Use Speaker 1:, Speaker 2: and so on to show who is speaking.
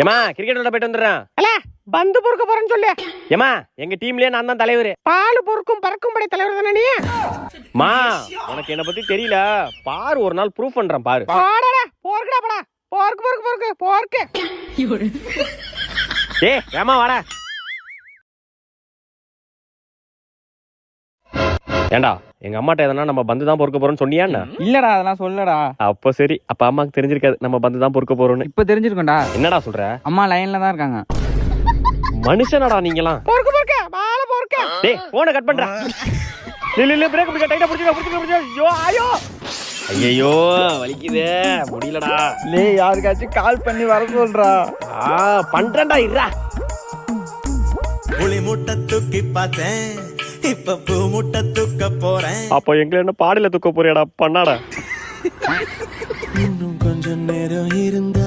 Speaker 1: ஏமா கிரிக்கெட் விளையாட போயிட்டு வந்துடுறேன்.
Speaker 2: அல்ல பந்து பொறுக்க போறேன்னு சொல்லு.
Speaker 1: ஏமா எங்க டீம்லயே நான் தான் தலைவர்.
Speaker 2: பால் பொறுக்கும் பறக்கும் படை தலைவர் தானே நீ?
Speaker 1: மா உனக்கு என்ன பத்தி தெரியல, பாரு ஒரு நாள் ப்ரூவ் பண்றேன் பாரு.
Speaker 2: போர்க்கடா படா, போர்க்கு போர்க்கு போர்க்கு போர்க்கு.
Speaker 1: ஏய் ஏமா வாடா. ஏண்டா எங்க அம்மாட்ட எதனா நம்ம பந்து தான் பொறுக்க போறோம்னு சொன்னியா?
Speaker 3: இல்லடா அதெல்லாம் சொல்லடா.
Speaker 1: அப்ப சரி, அப்ப அம்மாக்கு தெரிஞ்சிருக்காது நம்ம பந்து தான் பொறுக்க போறோம்னு.
Speaker 3: இப்ப தெரிஞ்சிருக்கோம்டா.
Speaker 1: என்னடா சொல்ற?
Speaker 3: அம்மா லைன்ல தான் இருக்காங்க.
Speaker 1: மனுஷனடா நீங்கலாம்.
Speaker 2: போர்க்கு போர்க்கு பால போர்க்கு.
Speaker 1: டேய் போனை கட் பண்றா. இல்ல பிரேக் பிடிக்க டைட்டா புடிச்சு. ஐயோ ஐயோ ஐயோ வலிக்குதே, முடியலடா.
Speaker 3: லே யாருக்காச்சும் கால் பண்ணி வர சொல்றா.
Speaker 1: பண்றேன்டா இருடா.
Speaker 4: புளி முட்டை தூக்கி பார்த்தேன், இப்ப பூ முட்டை தூக்க போறேன்.
Speaker 1: அப்ப எங்களை என்ன பாடையில தூக்க போறியாடா? பண்ணாடா.
Speaker 4: இன்னும் கொஞ்சம் நேரம் இருந்தா